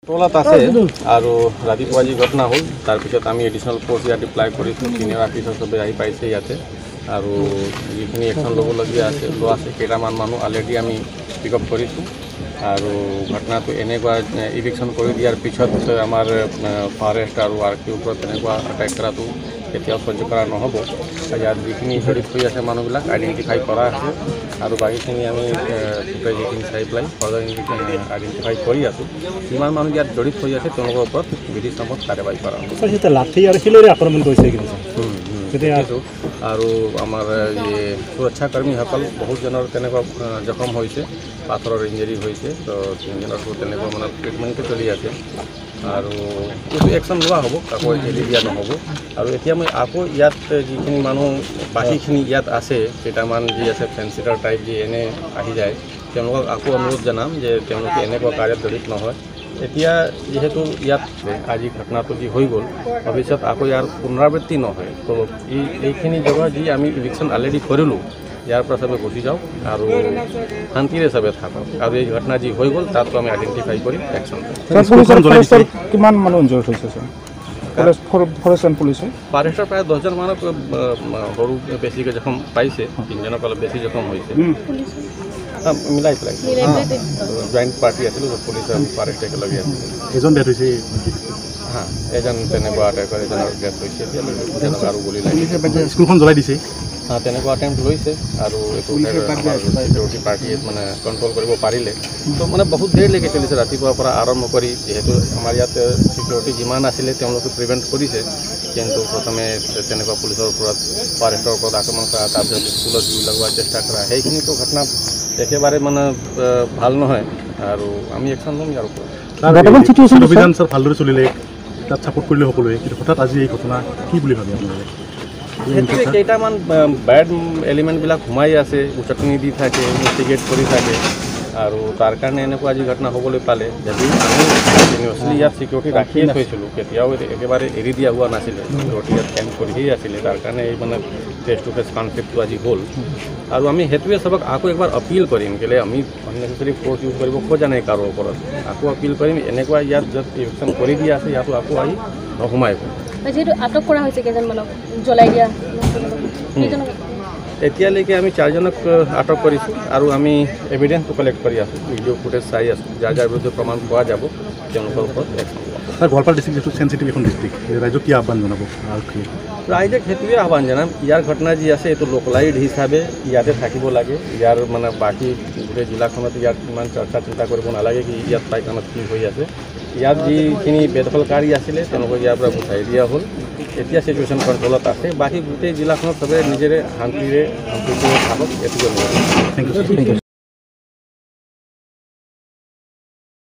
কণ্ট্ৰলত আছে আৰু ৰাতিপুৱা যি ঘটনা হ'ল তাৰপিছত আমি এডিশ্যনেল ফ'ৰ্চ ইয়াত এপ্লাই কৰিছোঁ। চিনিয়ৰ অফিচাৰ চবে আহি পাইছে ইয়াতে আৰু যিখিনি একশ্যন ল'বলগীয়া লোৱা আছে কেইটামান মানুহ অলৰেডি আমি পিক আপ কৰিছোঁ আৰু ঘটনাটো এনেকুৱা ইভিকশ্যন কৰি দিয়াৰ পিছত আমাৰ ফৰেষ্ট আৰু আৰক্ষীৰ ওপৰত তেনেকুৱা এটেক কৰাটো কেতিয়াও সহ্য কৰা নহ'ব। ইয়াত যিখিনি জড়িত হৈ আছে মানুহবিলাক আইডেণ্টিফাই কৰা আছে আৰু বাকীখিনি আমি যিখিনি চাই পেলাই ফৰ্ডাৰ আইডেণ্টিফাই কৰি আছোঁ। যিমান মানুহ ইয়াত জড়িত হৈ আছে তেওঁলোকৰ ওপৰত বিধি সম্মত কাৰ্যবাহী কৰা হ'ব। লাঠি আৰু শিলেৰে আক্ৰমণ কৰিছে আৰু আমাৰ সুৰক্ষাকৰ্মীসকল বহুতজনৰ তেনেকুৱা জখম হৈছে, পাথৰৰ ইঞ্জুৰি হৈছে। তো তিনিজনৰতো তেনেকুৱা মানে ট্ৰিটমেণ্টটো চলি আছে আৰু কিছু একশ্যন লোৱা হ'ব, আকৌ এৰি দিয়া নহ'ব। আৰু এতিয়া মই আকৌ ইয়াত যিখিনি মানুহ বাকীখিনি ইয়াত আছে কেইটামান যি আছে ফেঞ্চিটাৰ টাইপ যি এনে আহি যায় তেওঁলোকক আকৌ অনুৰোধ জনাম যে তেওঁলোকে এনেকুৱা কাৰ্যত জড়িত নহয়। এতিয়া যিহেতু ইয়াত আজি ঘটনাটো যি হৈ গ'ল ভৱিষ্যত আকৌ ইয়াৰ পুনৰাবৃত্তি নহয়। তো এইখিনি জেগা যি আমি ইভিকশ্যন অলৰেডি কৰিলোঁ ইয়াৰ পৰা চবে গুচি যাওক আৰু শান্তিৰে চবে থাকক আৰু এই ঘটনা যি হৈ গ'ল তাতো আমি আইডেণ্টিফাই কৰি একশ্যন কিমান মানুহ ইনজৰ্ড হৈছে ফৰেষ্টৰ প্ৰায় 10জন মানুহ সৰু বেছিকৈ জখম পাইছে, 3জনক অলপ বেছি জখম হৈছে। মিলাই পেলাই জইণ্ট পাৰ্টি আছিলোঁ, পুলিচ আৰু ফৰেষ্ট একেলগে আছিল। এজন ডেথ হৈছে, এজন তেনেকুৱা আটাইকৈ এজনৰ ডেথ হৈছে। এজনক আৰু গুলি লাগিছে। স্কুলখন জ্বলাই দিছে। তেনেকুৱা এটেম্প্ট লৈছে আৰু এইটো চিকিউৰিটি পাৰ্টিয়ে মানে কণ্ট্ৰল কৰিব পাৰিলে। তো মানে বহুত দেৰিলৈকে চলিছে ৰাতিপুৱাৰ পৰা আৰম্ভ কৰি। যিহেতু আমাৰ ইয়াত চিকিউৰিটি যিমান আছিলে তেওঁলোকে প্ৰিভেণ্ট কৰিছে, কিন্তু প্ৰথমে তেনেকুৱা পুলিচৰ ওপৰত ফৰেষ্টৰ ওপৰত আক্ৰমণ কৰা, তাৰপিছত স্কুলত জুই লগোৱাৰ চেষ্টা কৰা, সেইখিনিতো ঘটনা একেবাৰে মানে ভাল নহয় আৰু আমি একশ্যন ল'ম ইয়াৰ ওপৰত। অভিযান ভালদৰে চলিলে, তাত ছাপোৰ্ট কৰিলে সকলোৱে, কিন্তু হঠাৎ আজি এই ঘটনা কি বুলি ভাবে আপোনালোকে? সেইটোৱে কেইটামান বেড এলিমেণ্টবিলাক সোমাই আছে, উচটনি দি থাকে, ইনভেষ্টিগেট কৰি থাকে আৰু তাৰ কাৰণে এনেকুৱা আজি ঘটনা হ'বলৈ পালে। যদি আমি কণ্টিনিউচলি ইয়াত চিকিউৰিটি ৰাখিয়ে থৈছিলোঁ, কেতিয়াও একেবাৰে এৰি দিয়া হোৱা নাছিলে, চিকিউৰিটি ইয়াত কেম্প কৰিয়েই আছিলে। তাৰ কাৰণে এই মানে ফেচ টু ফেচ কনফ্লিক্টটো আজি হ'ল আৰু আমি সেইটোৱে চবক আকৌ একবাৰ আপিল কৰিম, কেলে আমি আননেচেচাৰী ফ'ৰ্চ ইউজ কৰিব খোজা নাই কাৰো ওপৰত। আকৌ আপিল কৰিম এনেকুৱা ইয়াত য'ত ইভিকশ্যন কৰি দিয়া আছে ইয়াতো আকৌ আহি নোসোমাই। যিহেতু আটক কৰা হৈছে কেইজনমানক জ্বলাই দিয়া, এতিয়ালৈকে আমি 4জনক আটক কৰিছোঁ আৰু আমি এভিডেন্সটো কালেক্ট কৰি আছোঁ, ভিডিঅ' ফুটেজ চাই আছোঁ। যাৰ যাৰ বিৰুদ্ধে প্ৰমাণ পোৱা যাব তেওঁলোকৰ ওপৰত একশ্যন ল'ব। গোৱালপাৰা ডিষ্ট্ৰিক্ট যিটো চেঞ্চিটিভ এখন ডিষ্ট্ৰিক্ট, ৰাইজক কি আহ্বান জনাব? ৰাইজক সেইটোৱে আহ্বান জনাম, ইয়াৰ ঘটনা যি আছে এইটো লোকেলাইড হিচাপে ইয়াতে থাকিব লাগে। ইয়াৰ মানে বাকী গোটেই জিলাখনত ইয়াত ইমান চৰ্চা চিন্তা কৰিব নালাগে কি ইয়াত পাইখানাত কি হৈ আছে। ইয়াত যিখিনি বেদখলকাৰী আছিলে তেওঁলোকক ইয়াৰ পৰা গুচাই দিয়া হ'ল। এতিয়া চিটুৱেশ্যন কণ্ট্ৰলত আছে। বাকী গোটেই জিলাখনত চবে নিজেৰে শান্তিৰে থাকক, এইটোকে। Thank U.